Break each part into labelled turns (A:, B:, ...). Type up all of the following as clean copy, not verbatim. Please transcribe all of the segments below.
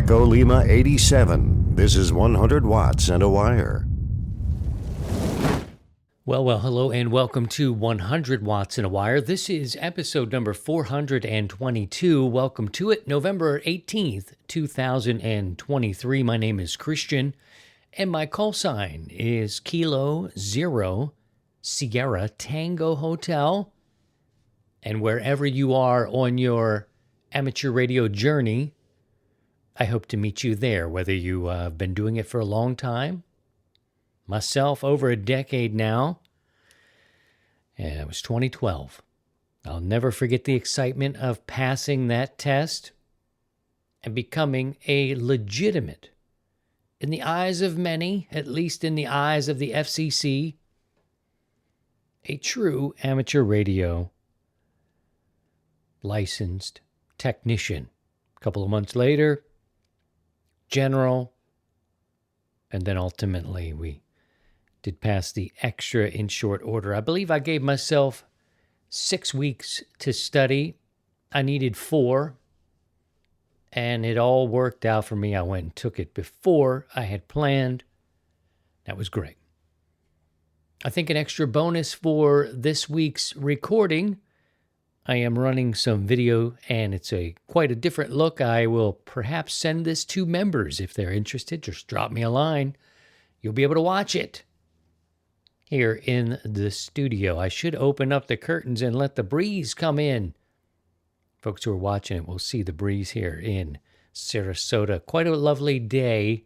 A: Echo Lima 87. This is 100 watts and a wire.
B: Well, hello and welcome to 100 Watts in a Wire. This is episode number 422. Welcome to it, November 18th, 2023. My name is Christian, and my call sign is Kilo Zero Sierra Tango Hotel. And wherever you are on your amateur radio journey, I hope to meet you there, whether you have been doing it for a long time. Myself, over a decade now. And it was 2012. I'll never forget the excitement of passing that test and becoming a legitimate, in the eyes of many, at least in the eyes of the FCC, a true amateur radio licensed technician. A couple of months later, general, and then ultimately we did pass the extra in short order. I believe I gave myself 6 weeks to study. I needed 4, and it all worked out for me. I went and took it before I had planned. That was great. I think an extra bonus for this week's recording, I am running some video, and it's quite a different look. I will perhaps send this to members if they're interested. Just drop me a line. You'll be able to watch it here in the studio. I should open up the curtains and let the breeze come in. Folks who are watching it will see the breeze here in Sarasota. Quite a lovely day.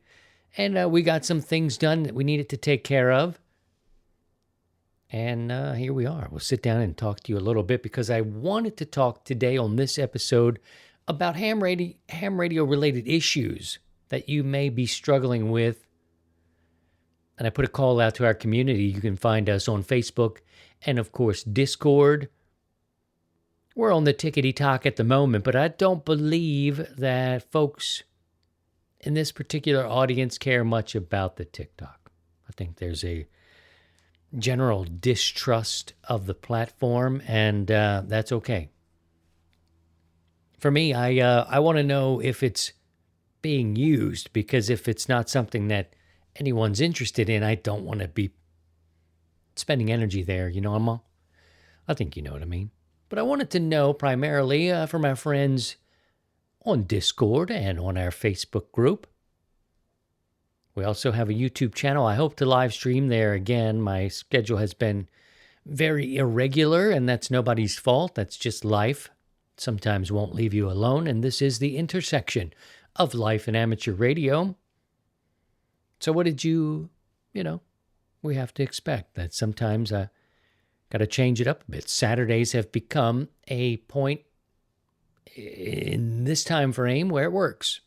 B: And we got some things done that we needed to take care of. And here we are. We'll sit down and talk to you a little bit because I wanted to talk today on this episode about ham radio related issues that you may be struggling with. And I put a call out to our community. You can find us on Facebook and, of course, Discord. We're on the tickety-tock at the moment, but I don't believe that folks in this particular audience care much about the TikTok. I think there's a general distrust of the platform, and that's okay. For me, I want to know if it's being used, because if it's not something that anyone's interested in, I don't want to be spending energy there. You know, I think you know what I mean. But I wanted to know primarily from our friends on Discord and on our Facebook group. We also have a YouTube channel. I hope to live stream there again. My schedule has been very irregular, and that's nobody's fault. That's just life. Sometimes won't leave you alone, and this is the intersection of life and amateur radio. So what did we have to expect that sometimes I got to change it up a bit. Saturdays have become a point in this time frame where it works.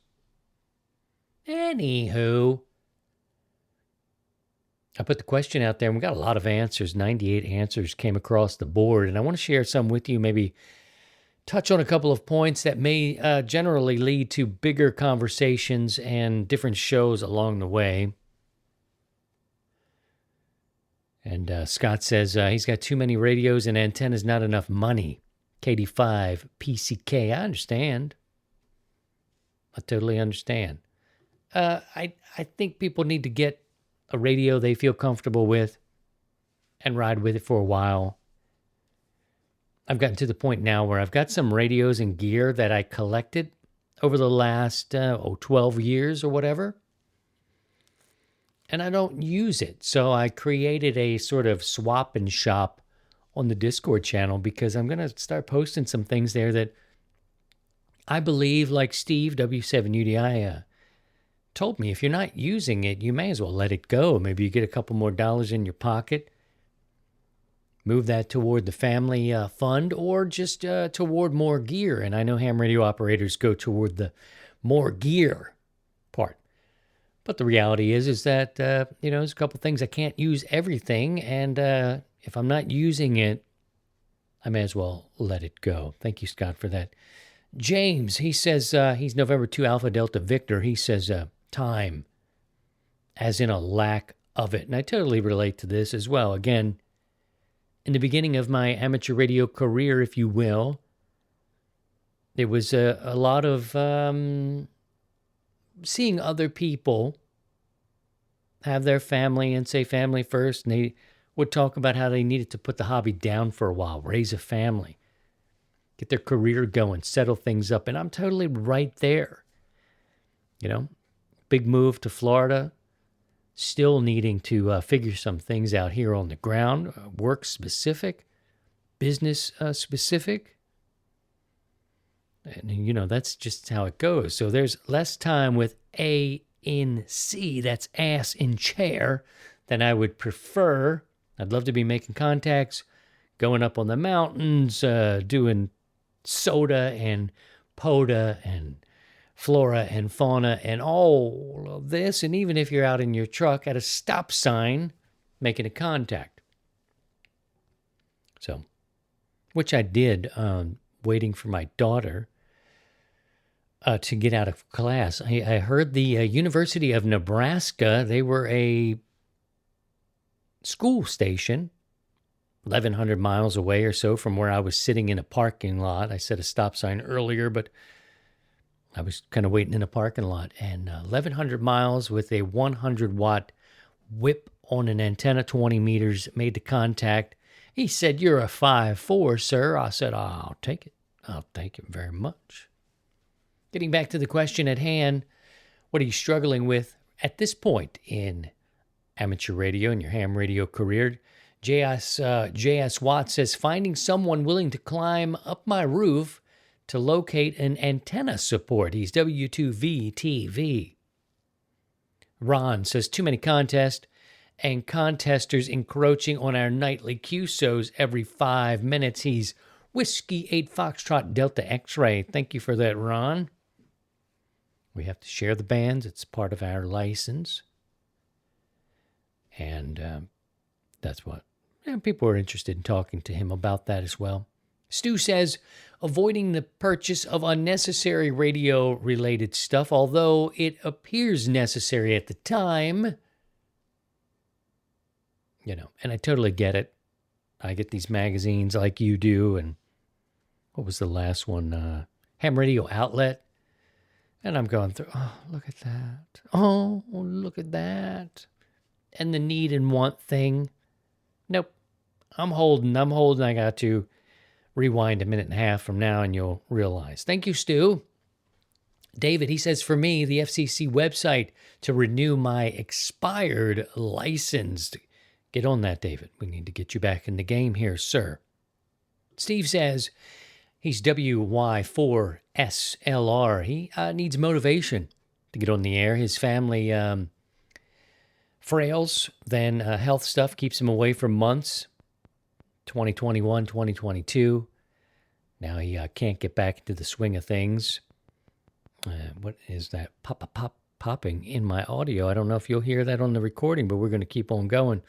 B: Anywho, I put the question out there and we got a lot of answers. 98 answers came across the board, and I want to share some with you, maybe touch on a couple of points that may generally lead to bigger conversations and different shows along the way. And Scott says he's got too many radios and antennas, not enough money. KD5, PCK, I understand. I totally understand. I think people need to get a radio they feel comfortable with and ride with it for a while. I've gotten to the point now where I've got some radios and gear that I collected over the last 12 years or whatever, and I don't use it. So I created a sort of swap and shop on the Discord channel because I'm going to start posting some things there that I believe, like Steve, W7UDI, told me, if you're not using it, you may as well let it go. Maybe you get a couple more dollars in your pocket. Move that toward the family fund, or just toward more gear. And I know ham radio operators go toward the more gear part. But the reality is that, there's a couple things I can't use everything. And if I'm not using it, I may as well let it go. Thank you, Scott, for that. James, he says he's November 2 Alpha Delta Victor. He says time, as in a lack of it. And I totally relate to this as well. Again, in the beginning of my amateur radio career, if you will, there was a lot of seeing other people have their family and say family first, and they would talk about how they needed to put the hobby down for a while, raise a family, get their career going, settle things up. And I'm totally right there. You know, big move to Florida, still needing to figure some things out here on the ground, work specific, business specific. And, you know, that's just how it goes. So there's less time with A in C, that's ass in chair, than I would prefer. I'd love to be making contacts, going up on the mountains, doing soda and POTA and flora and fauna and all of this. And even if you're out in your truck at a stop sign, making a contact. So, which I did, waiting for my daughter to get out of class. I heard the University of Nebraska, they were a school station 1,100 miles away or so from where I was sitting in a parking lot. I said a stop sign earlier, but I was kind of waiting in a parking lot. And 1,100 miles with a 100-watt whip on an antenna, 20 meters, made the contact. He said, "You're a 5'4", sir." I said, "I'll take it. I'll take it very much." Getting back to the question at hand, what are you struggling with at this point in amateur radio and your ham radio career? J.S. Watt says, finding someone willing to climb up my roof to locate an antenna support. He's W2V-TV. Ron says, too many contests and contesters encroaching on our nightly QSOs every 5 minutes. He's Whiskey 8 Foxtrot Delta X-Ray. Thank you for that, Ron. We have to share the bands. It's part of our license. And that's what people are interested in talking to him about that as well. Stu says, avoiding the purchase of unnecessary radio-related stuff, although it appears necessary at the time. You know, and I totally get it. I get these magazines like you do, and what was the last one? Ham Radio Outlet. And I'm going through, oh, look at that. Oh, look at that. And the need and want thing. Nope. I'm holding. I got to rewind a minute and a half from now and you'll realize. Thank you, Stu. David, he says, for me, the FCC website to renew my expired license. Get on that, David. We need to get you back in the game here, sir. Steve says he's WY4SLR. He needs motivation to get on the air. His family frails, then health stuff keeps him away for months. 2021, 2022. Now he can't get back into the swing of things. What is that popping in my audio? I don't know if you'll hear that on the recording, but we're going to keep on going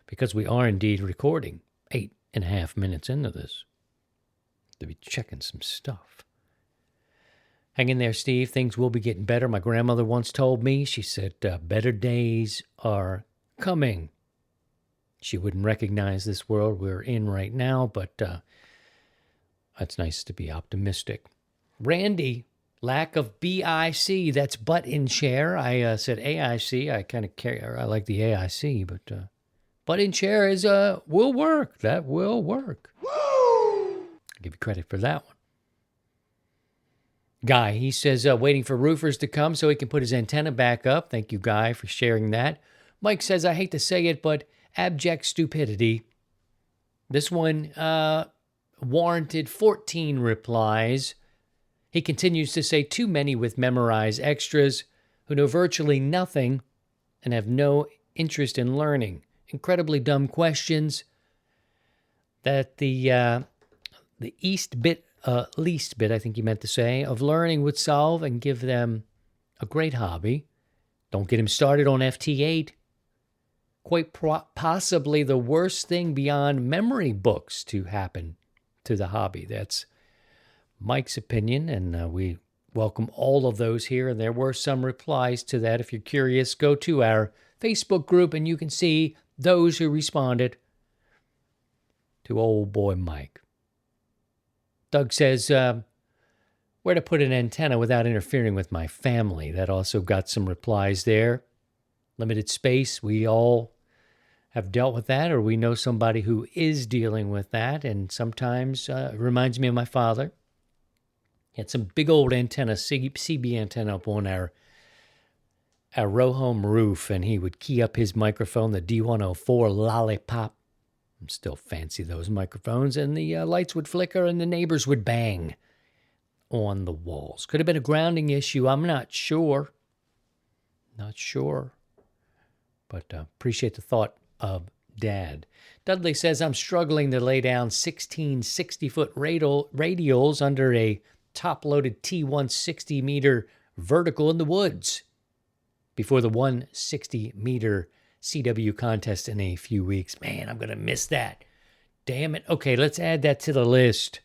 B: because we are indeed recording 8.5 minutes into this. To be checking some stuff. Hang in there, Steve. Things will be getting better. My grandmother once told me, she said, better days are coming. She wouldn't recognize this world we're in right now, but it's nice to be optimistic. Randy, lack of BIC, that's butt in chair. I said AIC. I kind of care. I like the AIC, but butt in chair is will work. That will work. Woo! I'll give you credit for that one. Guy, he says waiting for roofers to come so he can put his antenna back up. Thank you, Guy, for sharing that. Mike says, I hate to say it, but abject stupidity. This one warranted 14 replies. He continues to say too many with memorized extras who know virtually nothing and have no interest in learning. Incredibly dumb questions that the least bit, I think he meant to say, of learning would solve and give them a great hobby. Don't get him started on FT8. Quite possibly the worst thing beyond memory books to happen to the hobby. That's Mike's opinion, and we welcome all of those here. And there were some replies to that. If you're curious, go to our Facebook group, and you can see those who responded to old boy Mike. Doug says, where to put an antenna without interfering with my family. That also got some replies there. Limited space, we all have dealt with that, or we know somebody who is dealing with that, and sometimes it reminds me of my father. He had some big old antenna, CB antenna up on our row home roof, and he would key up his microphone, the D104 Lollipop. I'm still fancy those microphones, and the lights would flicker and the neighbors would bang on the walls. Could have been a grounding issue. I'm not sure. Not sure. But appreciate the thought of Dad. Dudley says, I'm struggling to lay down 16 60-foot radials under a top-loaded T160-meter vertical in the woods before the 160-meter CW contest in a few weeks. Man, I'm going to miss that. Damn it. Okay, let's add that to the list.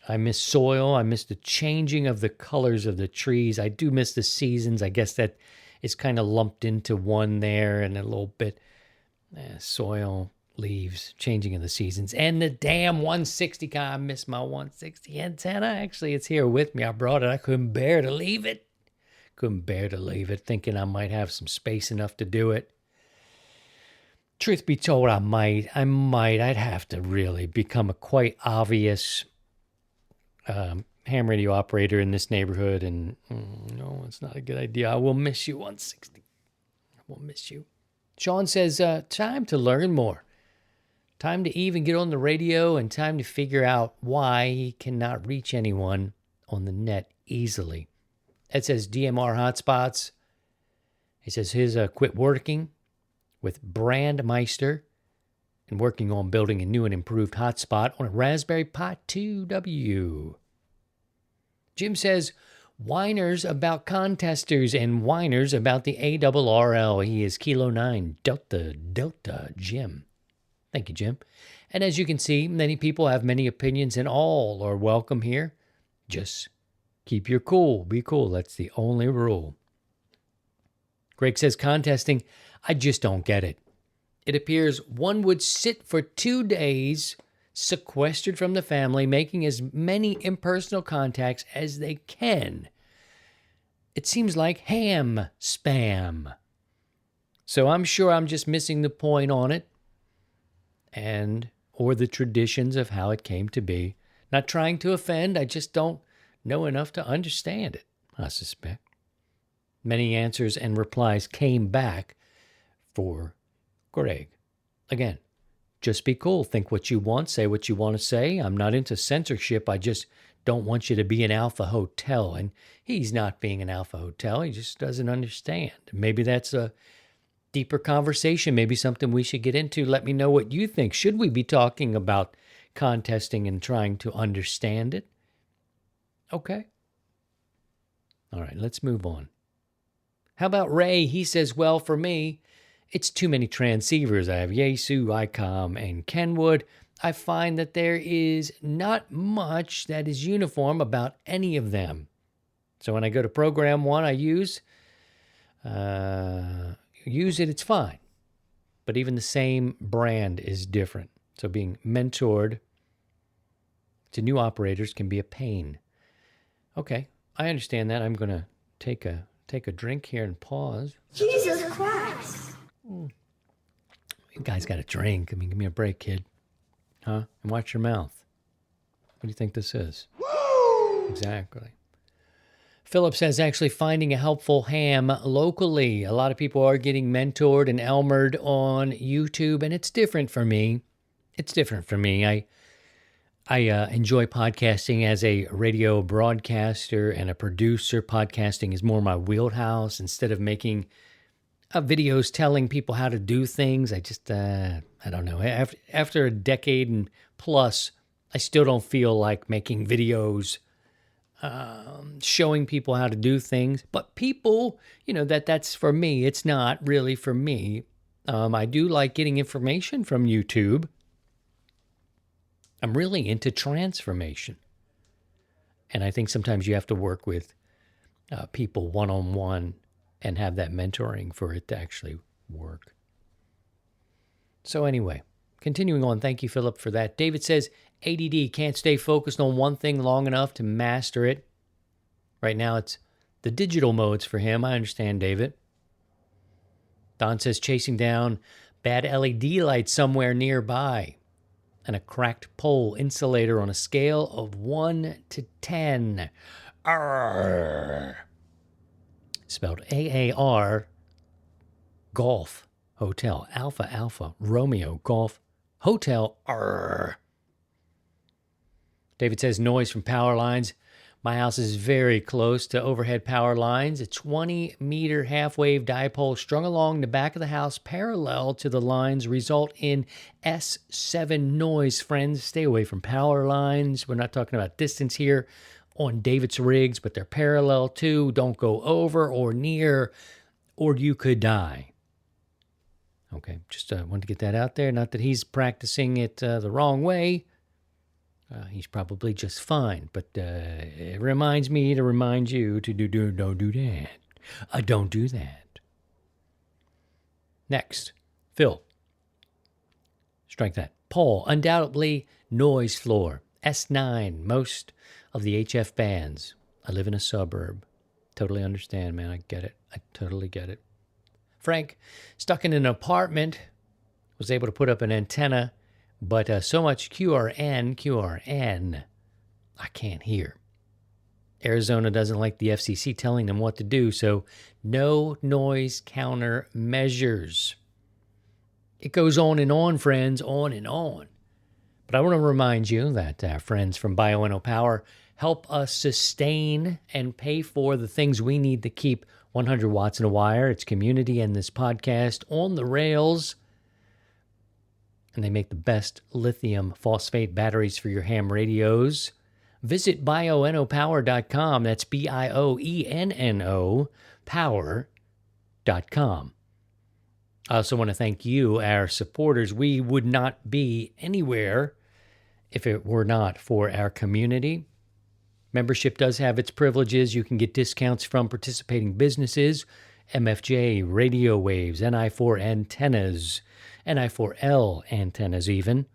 B: I miss soil. I miss the changing of the colors of the trees. I do miss the seasons. I guess that is kind of lumped into one there, and a little bit soil, leaves, changing of the seasons. And the damn 160. I miss my 160 antenna. Actually, it's here with me. I brought it. I couldn't bear to leave it. Thinking I might have some space enough to do it. Truth be told, I might. I'd have to really become a quite obvious ham radio operator in this neighborhood, and no, it's not a good idea. I will miss you, 160. I will miss you. Sean says, time to learn more. Time to even get on the radio, and time to figure out why he cannot reach anyone on the net easily. It says DMR hotspots. He says his quit working with Brandmeister and working on building a new and improved hotspot on a Raspberry Pi 2W. Jim says whiners about contesters and whiners about the ARRL. He is Kilo 9 Delta Jim. Thank you, Jim. And as you can see, many people have many opinions, and all are welcome here. Just keep your cool. Be cool. That's the only rule. Greg says contesting, I just don't get it. It appears one would sit for 2 days sequestered from the family, making as many impersonal contacts as they can. It seems like ham spam. So I'm sure I'm just missing the point on it, or the traditions of how it came to be. Not trying to offend, I just don't know enough to understand it, I suspect. Many answers and replies came back for Greg. Again, just be cool. Think what you want. Say what you want to say. I'm not into censorship. I just don't want you to be an alpha hotel. And he's not being an alpha hotel. He just doesn't understand. Maybe that's a deeper conversation. Maybe something we should get into. Let me know what you think. Should we be talking about contesting and trying to understand it? Okay. All right, let's move on. How about Ray? He says, well, for me, it's too many transceivers. I have Yaesu, ICOM, and Kenwood. I find that there is not much that is uniform about any of them. So when I go to program one, I use it, it's fine. But even the same brand is different. So being mentored to new operators can be a pain. Okay, I understand that. I'm going to take a drink here and pause.
C: Jesus Christ.
B: You guys got a drink. I mean, give me a break, kid. Huh? And watch your mouth. What do you think this is? Woo! Exactly. Philip says actually finding a helpful ham locally. A lot of people are getting mentored and Elmered on YouTube, and it's different for me. I enjoy podcasting as a radio broadcaster and a producer. Podcasting is more my wheelhouse. Instead of making videos telling people how to do things, I just, I don't know. After a decade and plus, I still don't feel like making videos showing people how to do things. But people, that's for me. It's not really for me. I do like getting information from YouTube. I'm really into transformation. And I think sometimes you have to work with people one-on-one and have that mentoring for it to actually work. So anyway, Continuing on, thank you, Philip, for that. David says, ADD, can't stay focused on one thing long enough to master it. Right now, it's the digital modes for him. I understand, David. Don says, chasing down bad LED lights somewhere nearby and a cracked pole insulator on a scale of 1 to 10. Arr. Spelled AAR, Golf, Hotel, Alpha, Alpha, Romeo, Golf, Hotel, Arr. David says, noise from power lines. My house is very close to overhead power lines. A 20-meter half-wave dipole strung along the back of the house parallel to the lines result in S7 noise. Friends, stay away from power lines. We're not talking about distance here on David's rigs, but they're parallel to. Don't go over or near, or you could die. Okay, just wanted to get that out there. Not that he's practicing it the wrong way. He's probably just fine, but it reminds me to remind you to don't do that. Don't do that. Next, Phil. Strike that. Paul, undoubtedly noise floor. S9, most of the HF bands. I live in a suburb. Totally understand, man. I get it. I totally get it. Frank, stuck in an apartment, was able to put up an antenna, but so much QRN, I can't hear. Arizona doesn't like the FCC telling them what to do, so no noise countermeasures. It goes on and on, friends, on and on. But I want to remind you that our friends from Bioenno Power help us sustain and pay for the things we need to keep 100 watts in a wire, its community, and this podcast on the rails. And they make the best lithium phosphate batteries for your ham radios. Visit bioennopower.com. That's BIOENNO power.com. I also want to thank you, our supporters. We would not be anywhere if it were not for our community. Membership does have its privileges. You can get discounts from participating businesses, MFJ, radio waves, NI4 antennas, NI4L antennas even,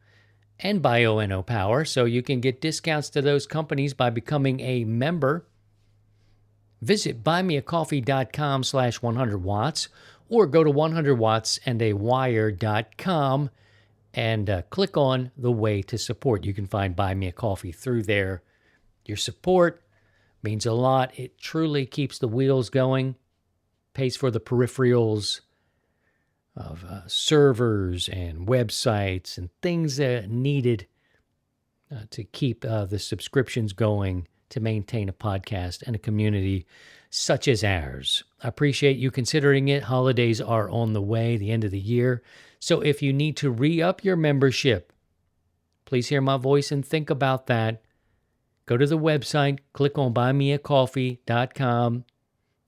B: and Bioenno Power. So you can get discounts to those companies by becoming a member. Visit buymeacoffee.com/100watts or go to 100wattsandawire.com and click on the way to support. You can find Buy Me a Coffee through there. Your support means a lot. It truly keeps the wheels going, pays for the peripherals of servers and websites and things that are needed to keep the subscriptions going to maintain a podcast and a community such as ours. I appreciate you considering it. Holidays are on the way, the end of the year. So if you need to re-up your membership, please hear my voice and think about that. Go to the website, click on buymeacoffee.com.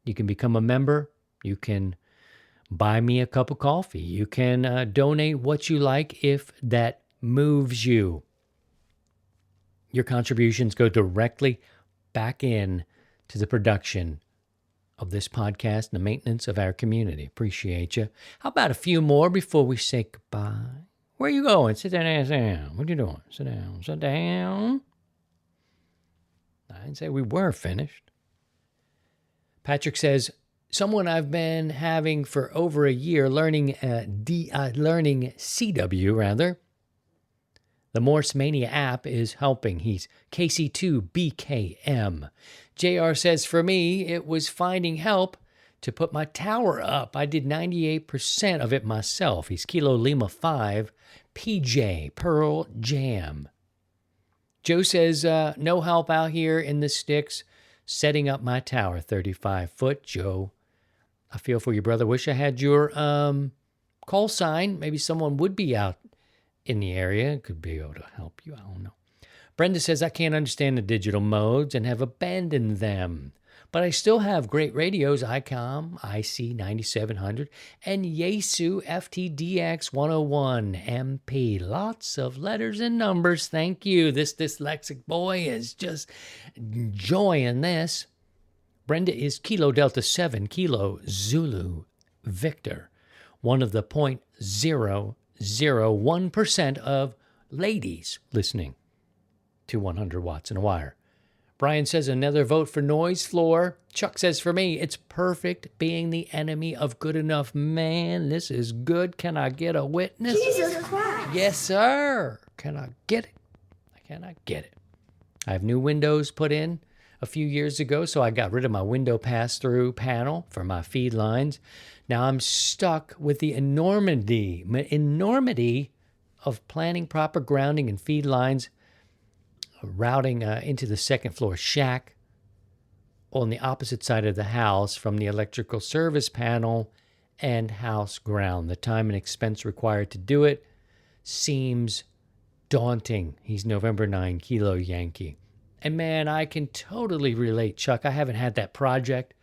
B: You can become a member. You can buy me a cup of coffee. You can donate what you like if that moves you. Your contributions go directly back in to the production of this podcast and the maintenance of our community. Appreciate you. How about a few more before we say goodbye? Where are you going? Sit that ass down. What are you doing? Sit down. Sit down. I didn't say we were finished. Patrick says, someone I've been having for over a year learning CW rather. The Morse Mania app is helping. He's KC2BKM. JR says, for me, it was finding help to put my tower up. I did 98% of it myself. He's Kilo Lima 5, PJ, Pearl Jam. Joe says, no help out here in the sticks setting up my tower, 35-foot. Joe, I feel for your brother. Wish I had your call sign. Maybe someone would be out in the area. Could be able to help you. I don't know. Brenda says, I can't understand the digital modes and have abandoned them. But I still have great radios, ICOM, IC 9700, and Yaesu FTDX 101 MP. Lots of letters and numbers. Thank you. This dyslexic boy is just enjoying this. Brenda is Kilo Delta 7, Kilo Zulu Victor, one of the .0 0.01% of ladies listening to 100 Watts in a Wire. Brian says another vote for noise floor. Chuck says for me, it's perfect being the enemy of good enough. Man, this is good. Can I get a witness?
C: Jesus Christ.
B: Yes, sir. Can I get it? I cannot get it. I have new windows put in a few years ago, so I got rid of my window pass-through panel for my feed lines. Now I'm stuck with the enormity of planning proper grounding and feed lines, routing into the second floor shack on the opposite side of the house from the electrical service panel and house ground. The time and expense required to do it seems daunting. He's November 9, Kilo Yankee. And man, I can totally relate, Chuck. I haven't had that project,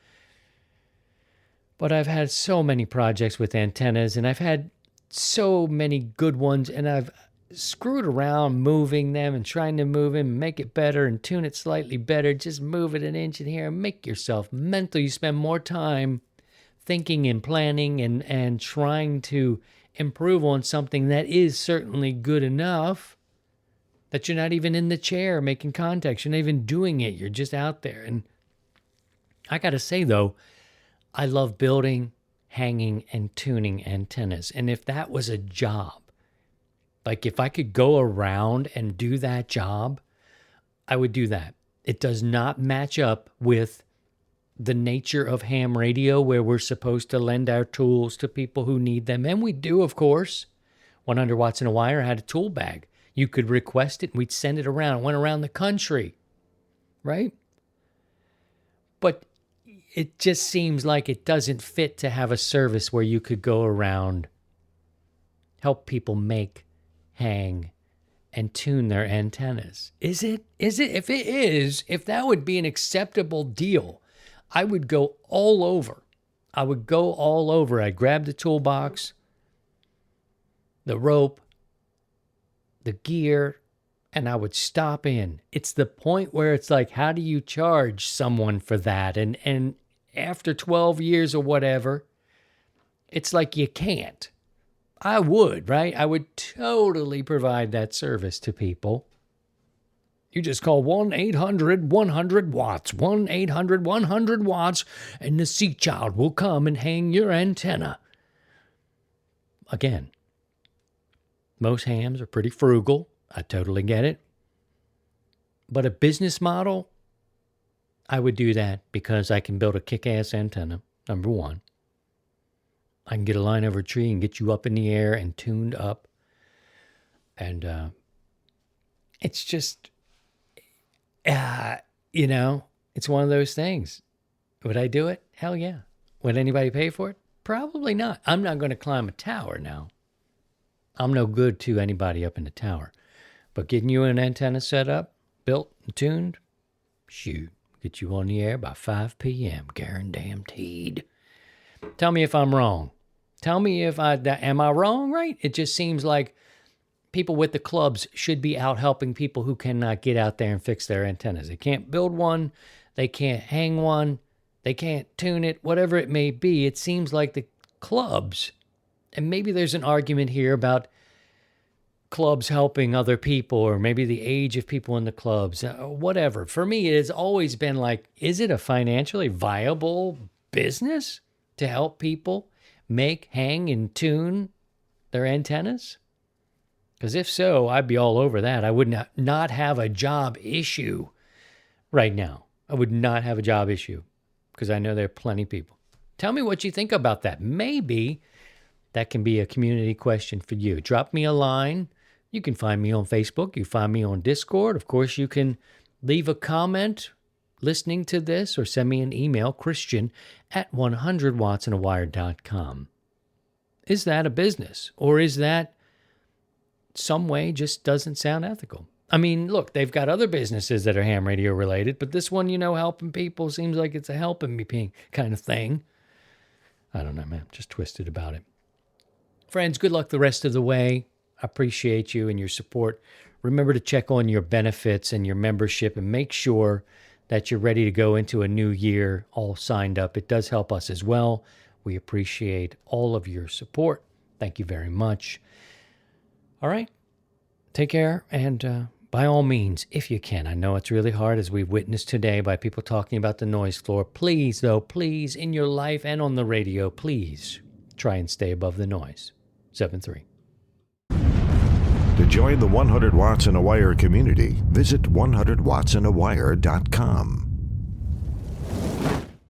B: but I've had so many projects with antennas, and I've had so many good ones, and I've screwed around moving them and trying to move them, make it better and tune it slightly better. Just move it an inch in here and make yourself mental. You spend more time thinking and planning and trying to improve on something that is certainly good enough that you're not even in the chair making contact. You're not even doing it. You're just out there. And I got to say, though, I love building, hanging, and tuning antennas. And if that was a job, like if I could go around and do that job, I would do that. It does not match up with the nature of ham radio, where we're supposed to lend our tools to people who need them. And we do, of course. 100 Watts in a Wire had a tool bag. You could request it and we'd send it around. It went around the country, right? But it just seems like it doesn't fit to have a service where you could go around, help people make, hang, and tune their antennas. Is it? If it is, if that would be an acceptable deal, I would go all over. I'd grab the toolbox, the rope, the gear, and I would stop in. It's the point where it's like, how do you charge someone for that? And after 12 years or whatever, it's like you can't. I would, right? I would totally provide that service to people. You just call 1-800-100-WATTS, 1-800-100-WATTS, and the Sea Child will come and hang your antenna. Again, most hams are pretty frugal. I totally get it. But a business model, I would do that because I can build a kick-ass antenna, number one. I can get a line over a tree and get you up in the air and tuned up. And it's just, it's one of those things. Would I do it? Hell yeah. Would anybody pay for it? Probably not. I'm not going to climb a tower now. I'm no good to anybody up in the tower. But getting you an antenna set up, built, and tuned, shoot, get you on the air by 5 p.m., guaranteed. Tell me if I'm wrong. Tell me if am I wrong, right? It just seems like people with the clubs should be out helping people who cannot get out there and fix their antennas. They can't build one. They can't hang one. They can't tune it, whatever it may be. It seems like the clubs, and maybe there's an argument here about clubs helping other people, or maybe the age of people in the clubs, whatever. For me, it has always been like, is it a financially viable business to help people make, hang, and tune their antennas? Because if so, I'd be all over that. I would not have a job issue right now. I would not have a job issue because I know there are plenty of people. Tell me what you think about that. Maybe that can be a community question for you. Drop me a line. You can find me on Facebook. You find me on Discord. Of course, you can leave a comment listening to this or send me an email, christian@100wattsinawire.com. Is that a business? Or is that some way just doesn't sound ethical? I mean, look, they've got other businesses that are ham radio related, but this one, helping people seems like it's a helping me kind of thing. I don't know, man. Just twisted about it. Friends, good luck the rest of the way. I appreciate you and your support. Remember to check on your benefits and your membership and make sure that you're ready to go into a new year all signed up. It does help us as well. We appreciate all of your support. Thank you very much. All right. Take care. And by all means, if you can, I know it's really hard as we've witnessed today by people talking about the noise floor. Please, though, please, in your life and on the radio, please try and stay above the noise. 7-3.
A: To join the 100 Watts in a Wire community, visit 100wattsinawire.com.